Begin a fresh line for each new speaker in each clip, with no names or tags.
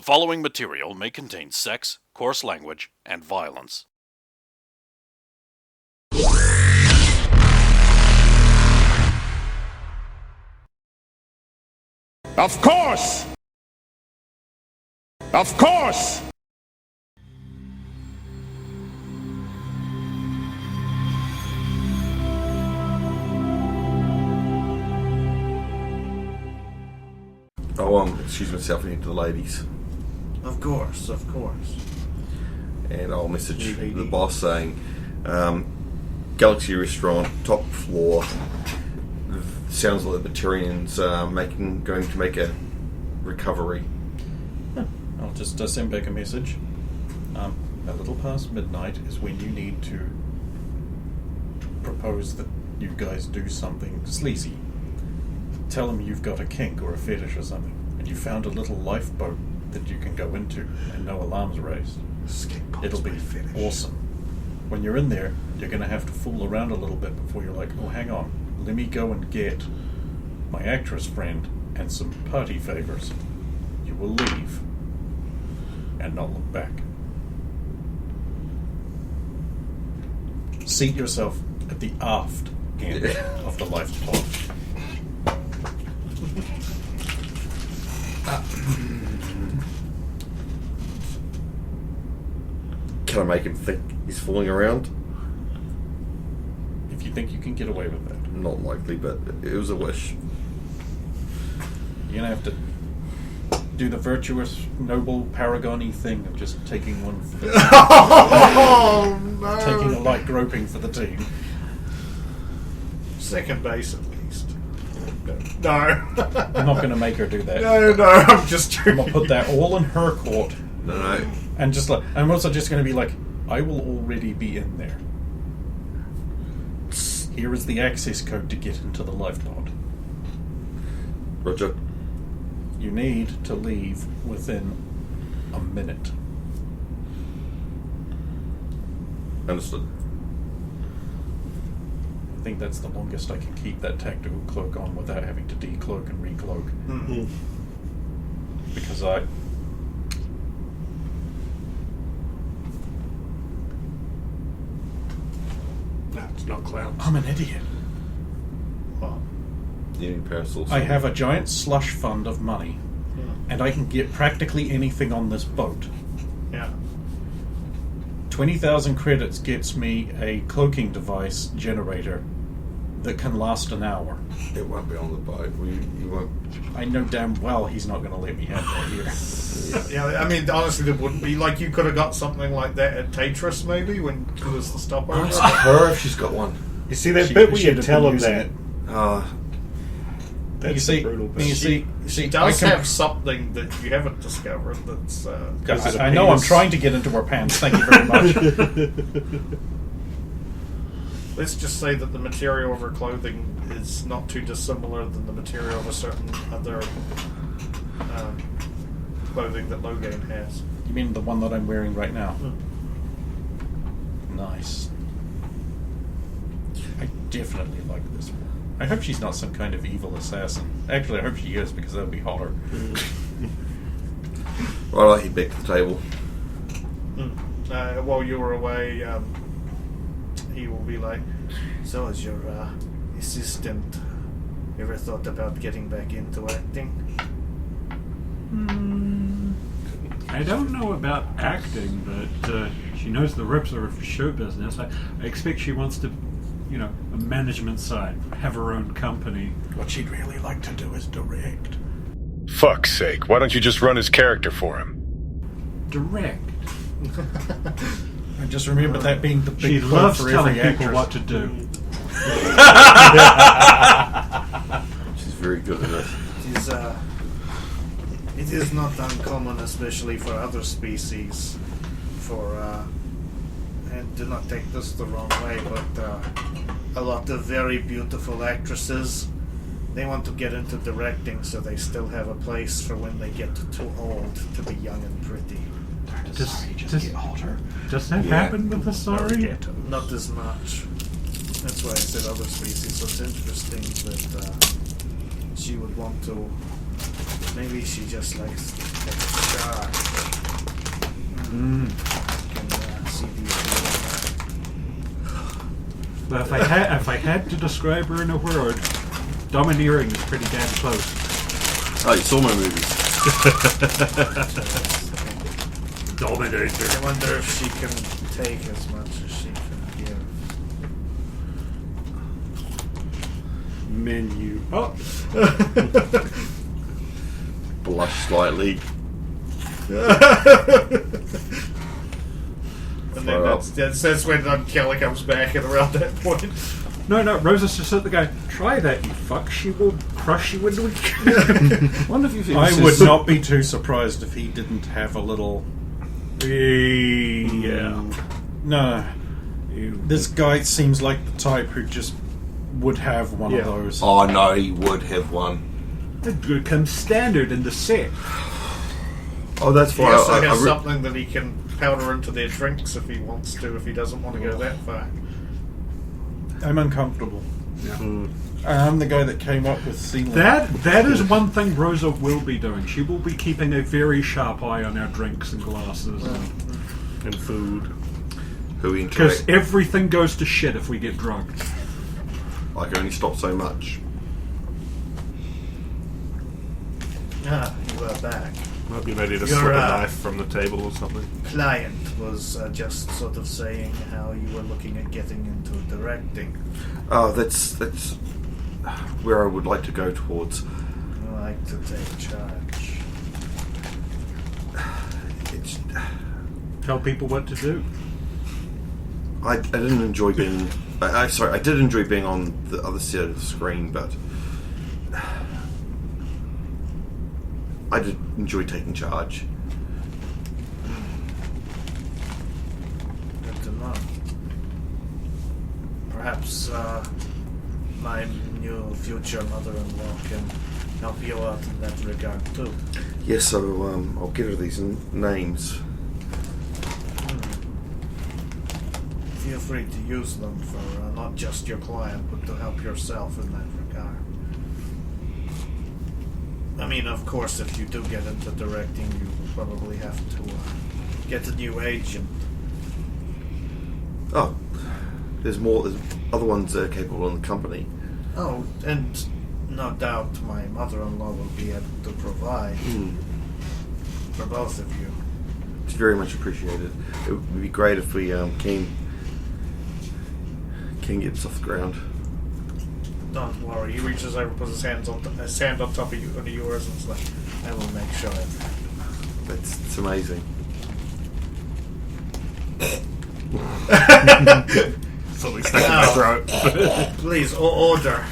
following material may contain sex, coarse language, and violence.
Of course! Of course!
I'll excuse myself into the ladies.
Of course, of course.
And I'll message the boss saying, Galaxy Restaurant, top floor. Sounds like the Batarians are going to make a recovery.
I'll just send back a message. A little past midnight is when you need to propose that you guys do something sleazy. Tell them you've got a kink or a fetish or something, and you found a little lifeboat that you can go into and no alarms raised. It'll be awesome. When you're in there, you're going to have to fool around a little bit before you're like, oh, hang on, let me go and get my actress friend and some party favors. You will leave and not look back. Seat yourself at the aft end of the lifeboat.
Can I make him think he's fooling around?
If you think you can get away with that.
Not likely, but it was a wish.
You're going to have to do the virtuous, noble, paragon-y thing of just taking one for the
Oh, no.
taking a light groping for the team.
Second base at least. No.
I'm not going to make her do that.
No, I'm just joking.
I'm going to put that all in her court.
No.
And just like, I'm also just going to be like, I will already be in there. Here is the access code to get into the lifeboat.
Roger.
You need to leave within a minute.
Understood.
I think that's the longest I can keep that tactical cloak on without having to decloak and recloak.
Mm-hmm.
Because
That's not clouds.
I'm an idiot.
Well,
You need parasols.
I have a giant slush fund of money, and I can get practically anything on this boat.
yeah.
20,000 credits gets me a cloaking device generator that can last an hour.
It won't be on the boat. You won't.
I know damn well he's not going to let me have that here.
Yeah, I mean, honestly, there wouldn't be. Like, you could have got something like that at Tetris, maybe, when it was the stopover.
Ask her if she's got one.
You see that
She-
bit where
she'd
you
have
tell
been
him
using
that?
it.
That's
You see,
the brutal bit.
you see,
She does have something that you haven't discovered that's...
I know I'm trying to get into her pants, thank you very much.
Let's just say that the material of her clothing is not too dissimilar than the material of a certain other clothing that Logain has.
You mean the one that I'm wearing right now? Nice. I definitely like this one. I hope she's not some kind of evil assassin. Actually, I hope she is, because that would be hotter.
Right, I'll head back to the table.
While you were away, he will be like, so is your assistant ever thought about getting back into acting?
I don't know about acting, but she knows the ropes of show business. I expect she wants to, a management side, have her own company.
What she'd really like to do is direct.
Fuck's sake, why don't you just run his character for him?
Direct.
I just remember that being the big
She
quote
loves
for
telling
every
people
actress.
what to do.
She's very good at it.
It is not uncommon, especially for other species, and do not take this the wrong way, but a lot of very beautiful actresses, they want to get into directing so they still have a place for when they get too old to be young and pretty.
Does that happen with the Sorry?
Not as much. That's why I said other species, so it's interesting that she would want to. Maybe she just likes to take a shot. You can see the appeal
But if I had to describe her in a word, domineering is pretty damn close.
Oh, you saw my movies.
Dominator.
I wonder if she can take as much as she can give.
Menu. Oh,
Blush slightly.
And then that's when Kelly comes back at around that point.
no, Rosa's just at the guy. Try that, you fuck. She will crush you into a
Wonder if you think
I
this
would
is-
not be too surprised if he didn't have a little.
Yeah.
No. This guy seems like the type who just would have one of those.
Oh no, he would have one.
It becomes standard in the set.
Oh, that's
He
fine.
also
I
has something that he can powder into their drinks if he wants to, if he doesn't want to go that far.
I'm uncomfortable.
Yeah.
I'm the guy that came up with sealing.
That is one thing Rosa will be doing. She will be keeping a very sharp eye on our drinks and glasses,
And food.
Who we
because
interact.
everything goes to shit if we get drunk.
I can only stop so much.
Ah, you are back.
Might be ready to
You're,
slip a knife from the table or something.
Client was just sort of saying how you were looking at getting into directing.
Oh, that's where I would like to go towards.
I like to take charge.
It's,
Tell people what to do.
I didn't enjoy being. I did enjoy being on the other side of the screen, but I did enjoy taking charge.
Good to know. Perhaps my new future mother-in-law can help you out in that regard too.
Yes, so I'll get her these names.
Feel free to use them for not just your client, but to help yourself in that regard. I mean, of course, if you do get into directing, you will probably have to get a new agent.
Oh, there's more. There's other ones that are capable in the company.
Oh, and no doubt my mother-in-law will be able to provide for both of you.
It's very much appreciated. It would be great if we can get this off the ground.
Don't worry. He reaches over, puts his hand on top of you, under yours, and is like, "I will make sure."
It's amazing.
Something stuck in my throat.
Please, order.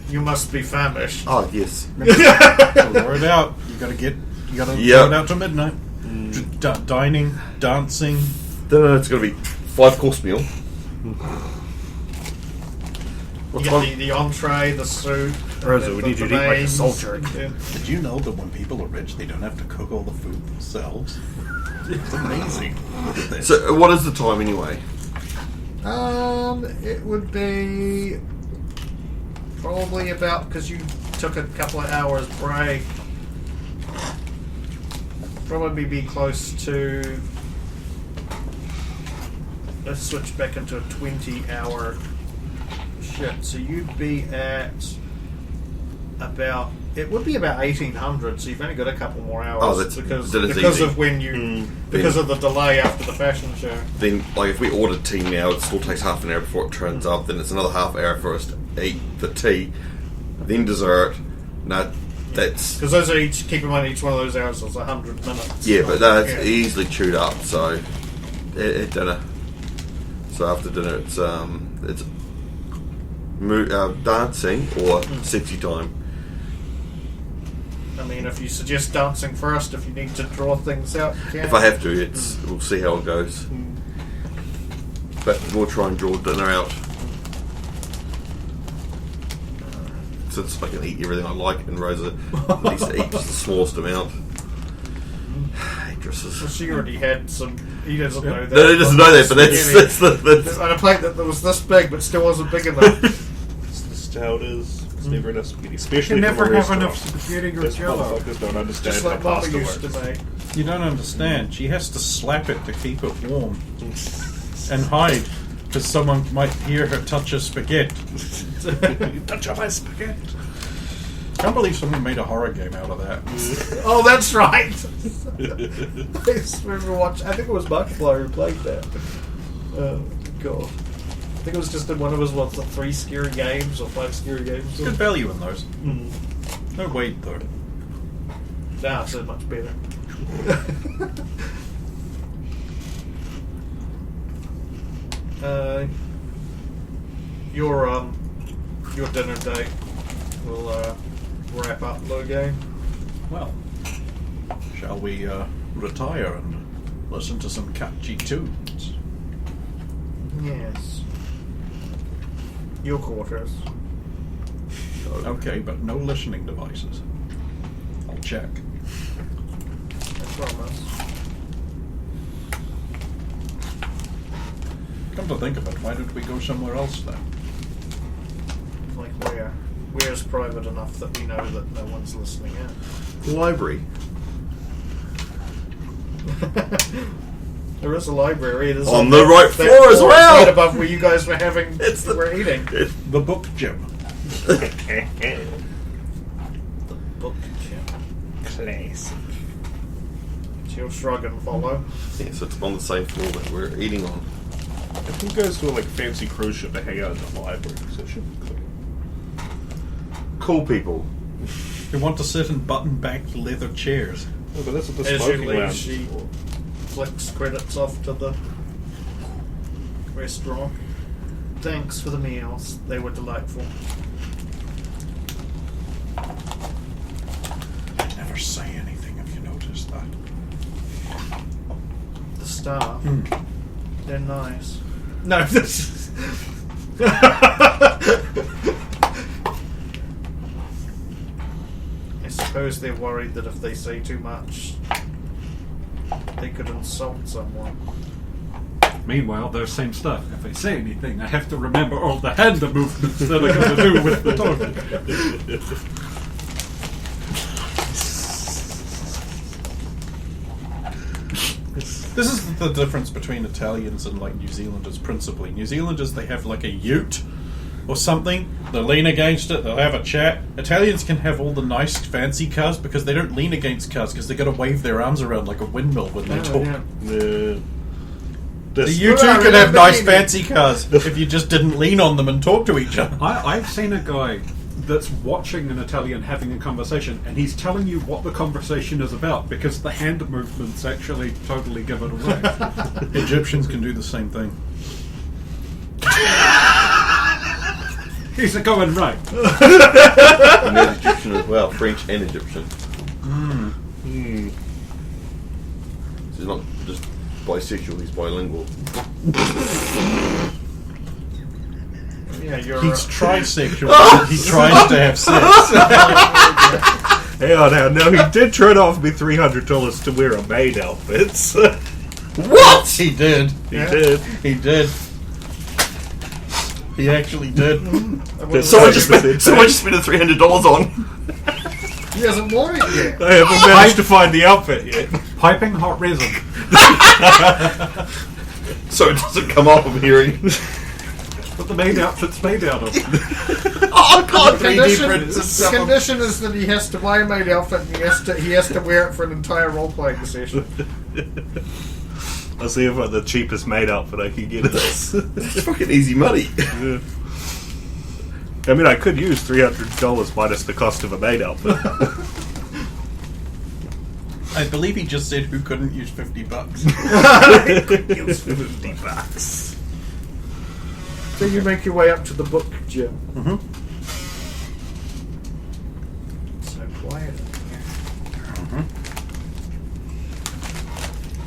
You must be famished.
Oh yes.
Roar it out. You gotta
Yep.
throw it out to midnight. Dining, dancing.
No, it's going to be 5-course meal.
You get the entree, the soup.
Rosa, we need you to eat like a soldier.
Yeah.
Did you know that when people are rich, they don't have to cook all the food themselves? It's amazing. Look at this.
So, what is the time anyway?
It would be probably about, because you took a couple of hours break, probably be close to, let's switch back into a 20-hour shit. So you'd be at about, it would be about 1800, so you've only got a couple more hours.
Oh, that is
because
easy.
of when you, because of the delay after the fashion show.
Then, like, if we ordered tea now, it still takes half an hour before it turns up. Then it's another half hour for us to eat the tea, then dessert. No, that's
Because those are each, keep in mind, each one of those hours is 100 minutes.
yeah, but that's
Yeah.
easily chewed up. So at dinner. So after dinner, it's dancing or sexy time.
I mean, if you suggest dancing first, if you need to draw things out, you can.
If I have to, we'll see how it goes. But we'll try and draw dinner out. Since I can eat everything I like, and Rosa needs to eat just the smallest amount.
Well,
Actresses.
she already had some. He doesn't know that.
No, he doesn't know that, but that's
On a plate that was this big, but still wasn't big enough.
It's just how it is. It's never enough spaghetti. Especially
You
from
never
a
have
restaurant.
enough spaghetti or
Those
jello.
motherfuckers don't understand
Just
how
like Mama
pasta
used to
works.
make.
You don't understand. She has to slap it to keep it warm. And hide. Because someone might hear her touch a spaghetti.
Touch on my spaghetti.
I can't believe someone made a horror game out of that.
Oh, that's right. I remember watching. I think it was Buckfly who played that. God, I think it was just in one of his 3 scary games or 5 scary games.
Good value in those.
Mm.
No weight though.
Nah, so much better. Your dinner date will wrap up the game.
Well, shall we retire and listen to some catchy tunes?
Yes. Your quarters.
Okay, but no listening devices. I'll check.
I promise.
Come to think of it, why don't we go somewhere else then?
Like where? Where's private enough that we know that no one's listening in?
The library.
There is a library. It is
On the right
that
floor as well!
Right above where you guys were having. We're eating.
The book gym.
The book gym.
Classic.
She'll shrug and follow.
Yes, it's on the same floor that we're eating on.
Who goes to a fancy cruise ship to hang out in the library? So it should be clean.
Cool people.
Who want to sit in button-backed leather chairs.
Oh, but that's what the
As
smoking
you leave,
lounge
she
is for.
flicks credits off to the restaurant. Thanks for the meals. They were delightful.
Never say anything if you notice that.
The staff. They're nice. No, this is... I suppose they're worried that if they say too much, they could insult someone.
Meanwhile, those same stuff. If I say anything, I have to remember all the hand movements that I got to do with the talking.
This is the difference between Italians and like New Zealanders principally. New Zealanders, they have like a ute or something. They'll lean against it, they'll have a chat. Italians can have all the nice fancy cars because they don't lean against cars because they've got to wave their arms around like a windmill when they talk.
Yeah.
You two can have nice fancy cars if you just didn't lean on them and talk to each other.
I've seen a guy that's watching an Italian having a conversation, and he's telling you what the conversation is about because the hand movements actually totally give it away.
Egyptians can do the same thing.
He's going right.
And there's Egyptian as well, French and Egyptian. He's not just bisexual, he's bilingual.
Yeah, you're.
He's trisexual, but he tries to have sex.
Hang on now. No, he did try to offer me $300 to wear a maid outfit.
What?
He did.
He did.
He did. He actually did.
Someone just spent the $300 on.
He hasn't worn it yet.
I haven't managed to find the outfit yet.
Piping hot resin.
So it doesn't come off, I'm hearing.
What the main outfit's made out of.
Oh god,
The condition is that he has to buy a maid outfit and he has to wear it for an entire role-playing session.
I'll see if the cheapest maid outfit I can get is.
It's fucking easy money.
Yeah. I mean, I could use $300 minus the cost of a maid outfit.
I believe he just said who couldn't use $50.
Use $50.
So you make your way up to the book gym.
Mm-hmm.
So quiet in here.
Mm-hmm.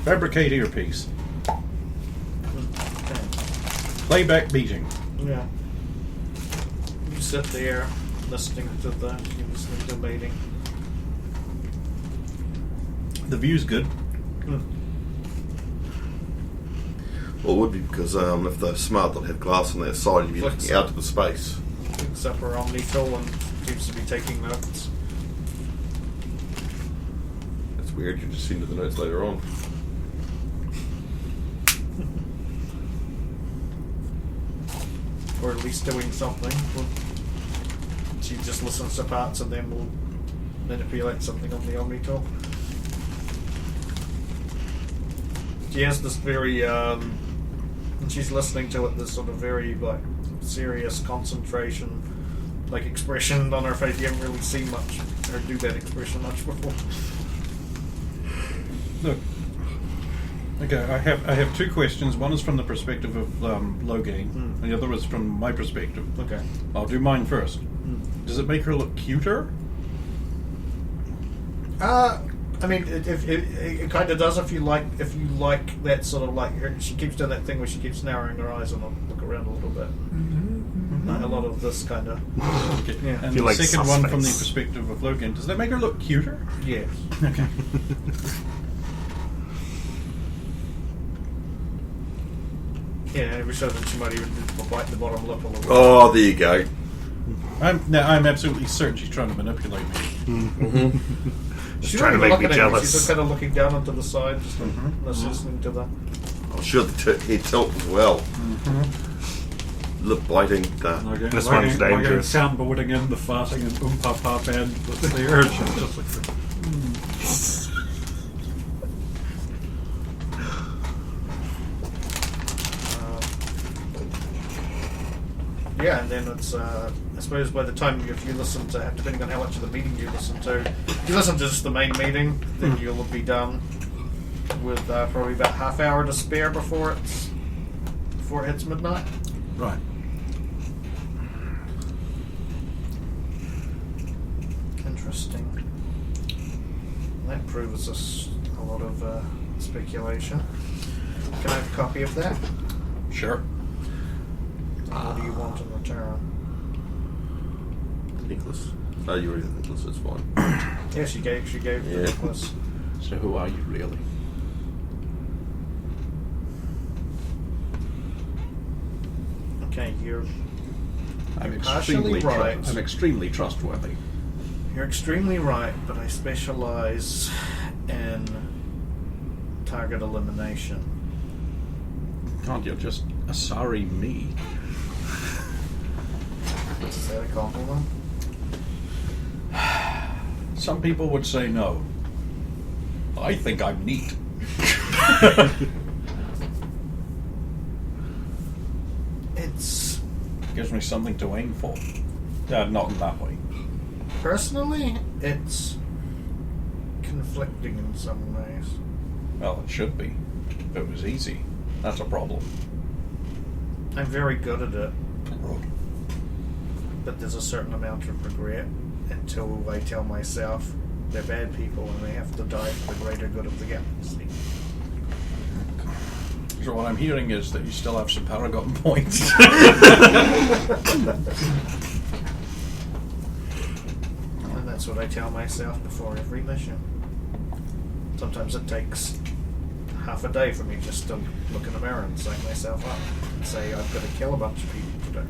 Fabricate earpiece.
Okay.
Playback beating.
Yeah. You sit there listening to the meeting.
The view's good.
Well, it would be because if they're smart, they'd have glass on their side. You'd be looking out into space.
Picks up her omni tool and seems to be taking notes.
That's weird. You just see into the notes later on.
Or at least doing something. She just listens to parts and then will manipulate something on the Omnitor. She has this very, when she's listening to it, this sort of very, like, serious concentration, like, expression on her face. You haven't really seen much, her do that expression much before.
Look. Okay, I have two questions. One is from the perspective of Loghain, and the other is from my perspective.
Okay.
I'll do mine first. Does it make her look cuter?
I mean, it kind of does if you like that sort of like her. She keeps doing that thing where she keeps narrowing her eyes and I'll look around a little bit. Like a lot of this kind of.
Okay.
Yeah.
And
You
the
like
second one from the
suspense.
perspective of Loghain, does that make her look cuter?
Yes.
Okay.
Yeah, every so often she might even bite the bottom lip a little bit.
Oh, there you go.
I'm absolutely certain she's trying to manipulate me.
She's
trying to
not even
make me
looking at you,
jealous.
She's just kind of looking down onto the side, just listening to the.
I'm sure the head tilt as well. Lip biting.
This one's dangerous.
Soundboarding in the farting and oom-pa-pa band that's there. And she's just like,
Yeah, and then it's, I suppose by the time if you listen to, depending on how much of the meeting you listen to, if you listen to just the main meeting, then you'll be done with probably about half hour to spare before it hits midnight.
Right.
Interesting. That proves us a lot of speculation. Can I have a copy of that?
Sure.
What do you want in return?
Necklace. Oh, you already have the necklace. It's fine.
Yeah, she gave the
Yeah.
necklace.
So who are you really?
Okay, you're
I'm
partially right.
I'm extremely trustworthy.
You're extremely right, but I specialize in target elimination.
Can't you just sorry me?
Is that a compliment?
Some people would say no. I think I'm neat.
It's
Gives me something to aim for. Not in that way.
personally, it's conflicting in some ways.
Well, it should be. If it was easy, that's a problem.
I'm very good at it, but there's a certain amount of regret until I tell myself they're bad people and they have to die for the greater good of the galaxy.
So what I'm hearing is that you still have some Paragon points.
And that's what I tell myself before every mission. Sometimes it takes half a day for me just to look in the mirror and psych myself up and say I've got to kill a bunch of people today.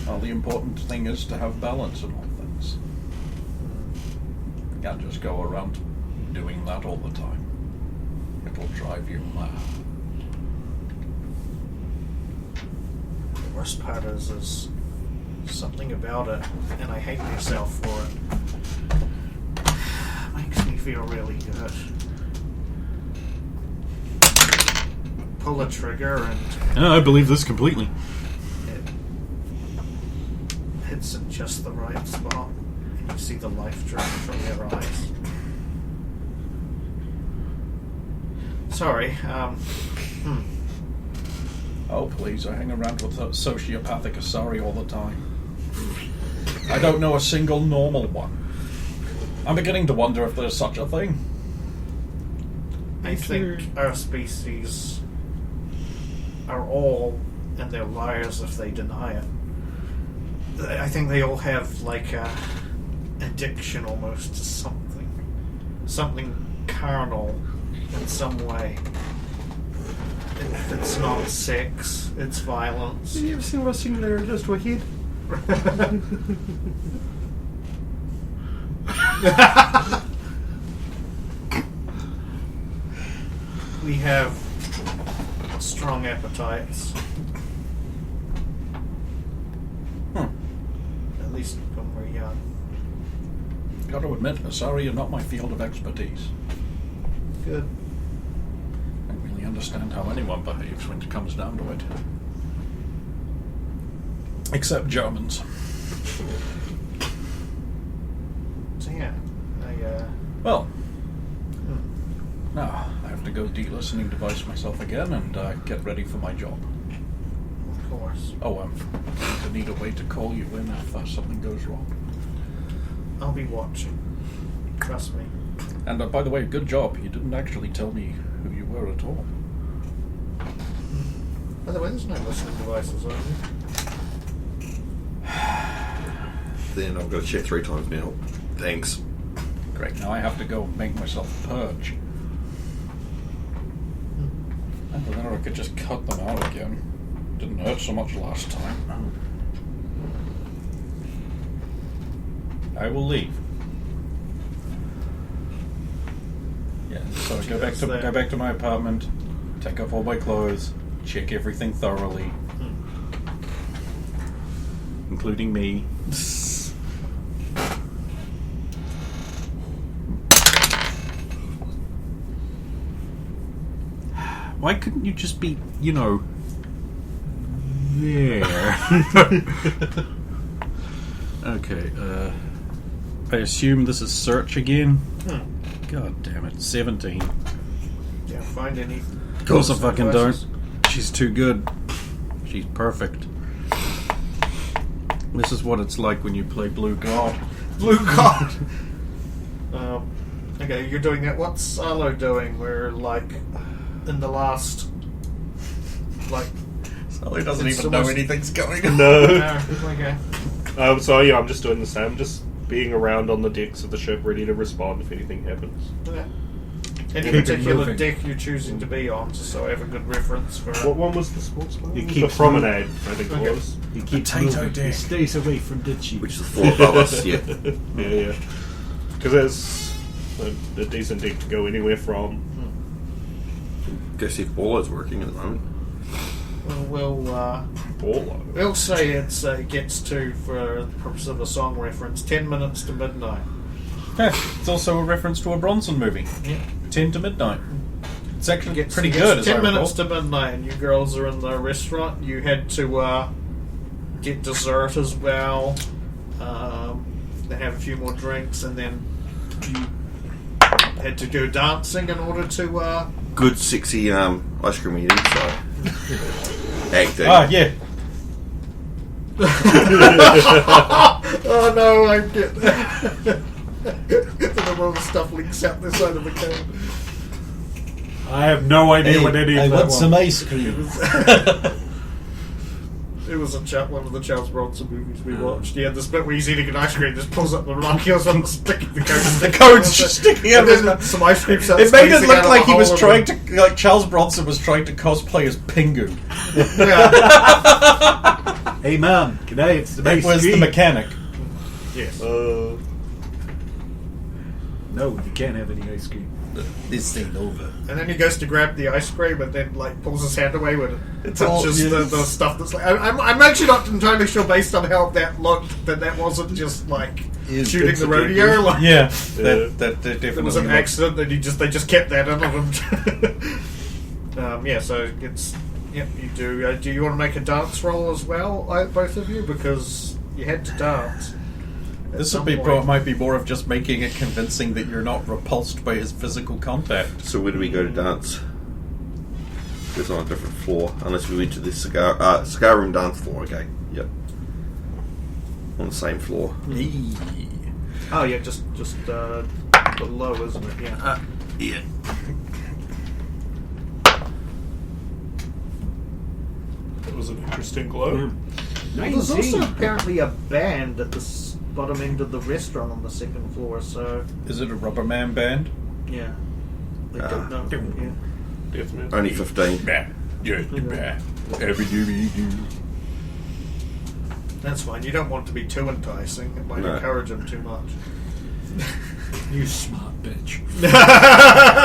Well, the important thing is to have balance in all things. You can't just go around doing that all the time. It'll drive you mad.
The worst part is something about it, and I hate myself for it. Makes me feel really good. Pull a trigger and
I believe this completely.
it hits at just the right spot, and you see the life drain from your eyes. Sorry,
Oh, please, I hang around with a sociopathic Asari all the time. I don't know a single normal one. I'm beginning to wonder if there's such a thing.
I think our species are all, and they're liars if they deny it. I think they all have like a addiction almost to something carnal in some way. If it's not sex, it's violence.
Have you ever seen wrestling there just to a head?
We have strong appetites. At least when we're young.
Got to admit, sorry, you're not my field of expertise.
Good.
I don't really understand how anyone behaves when it comes down to it. Except Germans.
So yeah,
Well, now I have to go de-listening device myself again and get ready for my job.
of course.
Oh, I'm going to need a way to call you in if something goes wrong.
I'll be watching. Trust me.
And by the way, good job. You didn't actually tell me who you were at all.
By the way, there's no listening devices, are there?
Then I've got to check 3 times now. Thanks.
Great, now I have to go make myself a purge. And then I could just cut them out again. Didn't hurt so much last time. I will leave. Yeah, so go back to my apartment, take off all my clothes, check everything thoroughly, including me.
Why couldn't you just be, there? Okay, I assume this is search again? God damn it, 17.
Yeah, find any.
Of course I fucking don't. She's too good. She's perfect. This is what it's like when you play Blue God.
Blue God! Okay, you're doing that. What's Arlo doing? We're in the last.
Sally doesn't
It's
even know
almost-
anything's going on.
No.
Okay.
So yeah, I'm just doing the same. I'm just being around on the decks of the ship, ready to respond if anything happens.
Okay. Any
Keep it
particular
moving.
deck you're choosing to be on, just so I have a good reference for
What one was the sports bar?
You
The
keep
promenade, I think
Okay.
it was.
He keeps
Potato
moving.
dick.
He stays away from Ditchy.
Which is the floor above us, yeah.
Yeah. Because there's a decent deck to go anywhere from.
Go see if Ballo's working at the moment.
We'll say it gets to, for the purpose of a song reference, 10 minutes to midnight.
It's also a reference to a Bronson movie.
Yeah.
10 to midnight. It's actually
Gets
pretty good. As
10
I recall.
minutes to midnight, and you girls are in the restaurant. You had to get dessert as well. They have a few more drinks, and then you had to do dancing in order to.
Good, sexy ice cream eating, so. Acting.
Ah, yeah.
Oh no, I get and all the stuff leaks out the side of the can.
I have no idea what any of that was.
ice cream.
It was one of the Charles Bronson movies we watched. Yeah, this bit where he's eating an ice cream, just pulls up the monkey or something, sticking the code.
The code's just sticking out of his mouth.
Some ice cream starts
It made it
squeezing
look
out of
like
the
he was
hole
trying
of
to, like Charles Bronson was trying to cosplay as Pingu.
the- Yeah.
Hey man, g'day, it's the
It
ice
was the
cream.
mechanic.
Yes.
No, you can't have any ice cream.
This ain't over.
And then he goes to grab the ice cream and then pulls his hand away with it.
It's all-
touches the stuff that's I'm actually not entirely sure based on how that looked that wasn't just shooting the rodeo.
Yeah,
Yeah.
that definitely
It was an
looked-
accident that they just kept that in of him. Yeah, so it's you do. Do you want to make a dance roll as well, both of you, because you had to dance? at
This
some
would be
point.
might be more of just making it convincing that you're not repulsed by his physical contact.
So where do we go to dance? It's on a different floor, unless we went to the cigar room dance floor. Okay, yep, on the same floor.
Oh yeah, just below, isn't it? Yeah.
Yeah.
It was an interesting glow.
There's also apparently a band at the bottom end of the restaurant on the second floor. So
Is it a Rubberman band?
yeah, they don't know. Yeah.
Definitely.
Only 15.
That's fine. You don't want it to be too enticing. It might
No.
encourage them too much.
You smart bitch.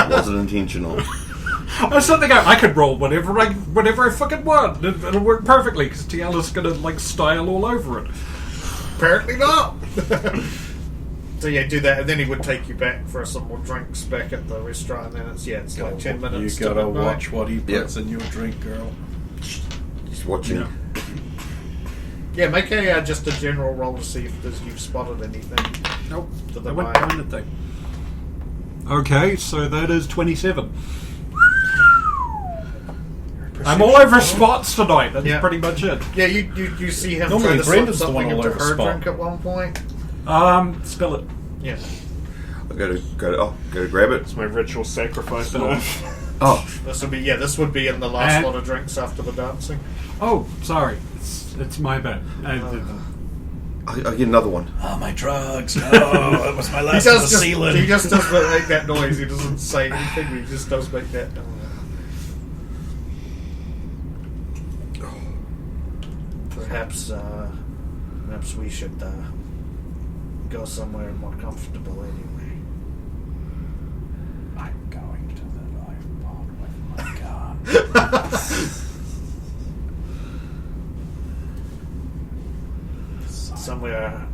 Wasn't intentional.
I was sitting there going, I could roll whatever I fucking want. It'll work perfectly because Tiala's gonna like style all over it.
Apparently not. So yeah, do that, and then he would take you back for some more drinks back at the restaurant. And then it's like 10 minutes.
You gotta
to midnight.
watch what he puts in your drink, girl.
Just watching.
Yeah.
Yeah, make a just a general roll to see if you've spotted anything.
Nope.
To the
I went
right.
behind the thing. Okay, so that is 27. I'm all over spots tonight. That's
Yeah.
pretty much it.
Yeah, you see him
Normally
try to slip
Brendan's the
something
one all
into
over
her
spot.
drink at one point.
Spill it.
Yeah.
I go to grab it.
It's my ritual sacrifice.
Oh,
This would be in the last
And-
lot of drinks after the dancing.
Oh, sorry. It's my bad.
I get another one.
Oh, my drugs. No, that was my last on the ceiling.
He just does make that noise. He doesn't say anything. He just does make that noise. Perhaps we should go somewhere more comfortable anyway.
I'm going to the lifeboat with my gun.
Somewhere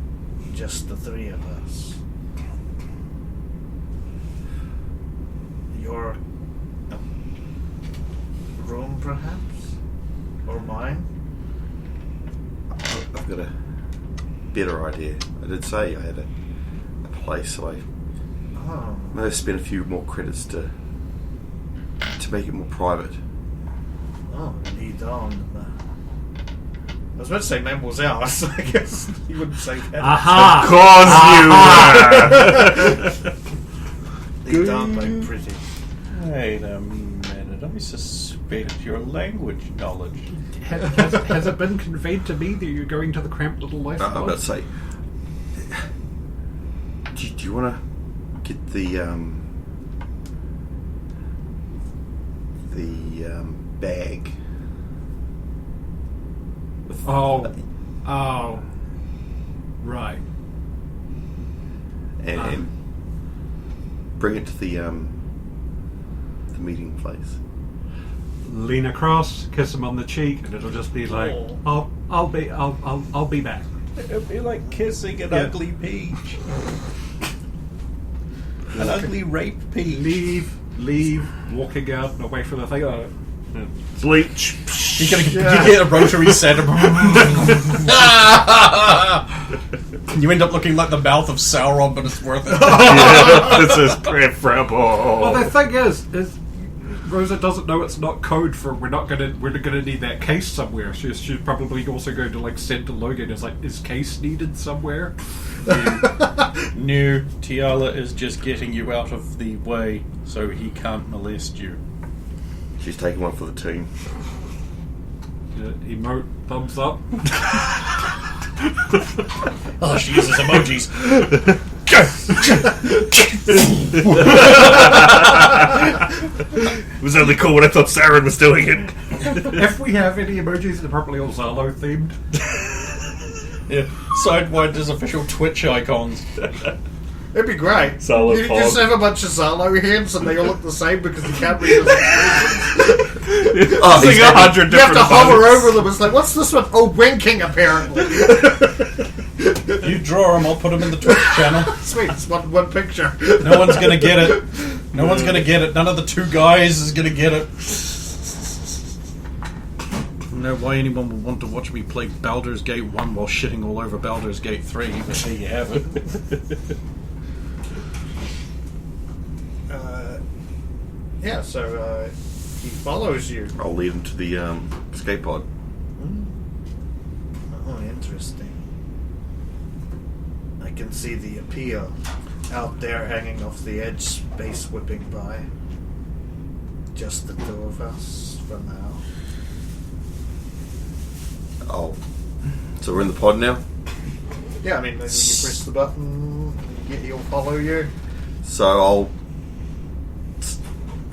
just the three of us. Your room, perhaps? Or mine?
I've got a better idea. I did say I had a place, so I
Oh.
may have spent a few more credits to make it more private.
Oh, lead on. I was about to say Mademoiselle, so I guess you wouldn't say that.
Aha!
Lead on by pretty.
Wait a minute. I suspect your language knowledge.
Has it been conveyed to me that you're going to the cramped little life?
I'm about to say, do you want to get the bag?
Oh, right.
And bring it to the meeting place.
Lean across, kiss him on the cheek, and it'll just be like,
Oh.
I'll be back.
It'd be like kissing an
Yeah.
ugly peach. An ugly rape peach.
Leave, walking out and away from the thing.
Bleach.
You get a rotary set. You end up looking like the mouth of Sauron, but it's worth it.
This is preferable.
Well, the thing is Rosa doesn't know it's not code for we're gonna need that case somewhere. She's probably also going to like send to Logan. It's like, is case needed somewhere?
No, Tiala is just getting you out of the way so he can't molest you.
She's taking one for the team.
Emote, thumbs up.
Oh, she uses emojis.
It was only cool when I thought Saren was doing it.
If we have any emojis, they're probably all Zalo themed.
Yeah. Sidewinders official Twitch icons.
It'd be great.
Solid
You just
fog.
have a bunch of Zalo hands and they all look the same because you can't read them.
Oh,
It's like 100
You have
different
to hover
buttons.
over them. It's like, what's this one? Oh, winking, apparently.
You draw them, I'll put them in the Twitch channel.
Sweet, it's one picture.
No one's gonna get it. No one's gonna get it. None of the two guys is gonna get it. I don't know why anyone would want to watch me play Baldur's Gate 1 while shitting all over Baldur's Gate 3, but there you have it.
Yeah, so he follows you.
I'll lead him to the escape pod.
Oh, interesting. I can see the appeal out there hanging off the edge, space whipping by. Just the two of us for now.
Oh, so we're in the pod now.
Yeah, I mean, when you press the button, he'll follow you.
So I'll,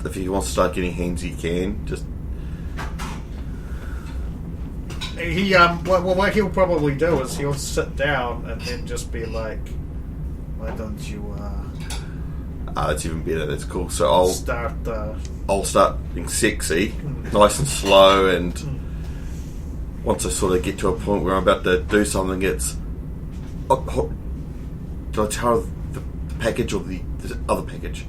if he wants to start getting hands, he can. Just
He what he'll probably do is he'll sit down and then just be like, "Why don't you
That's even better. That's cool. So I'll start being sexy, nice and slow, and once I sort of get to a point where I'm about to do something, it's did I tell the package or the other package?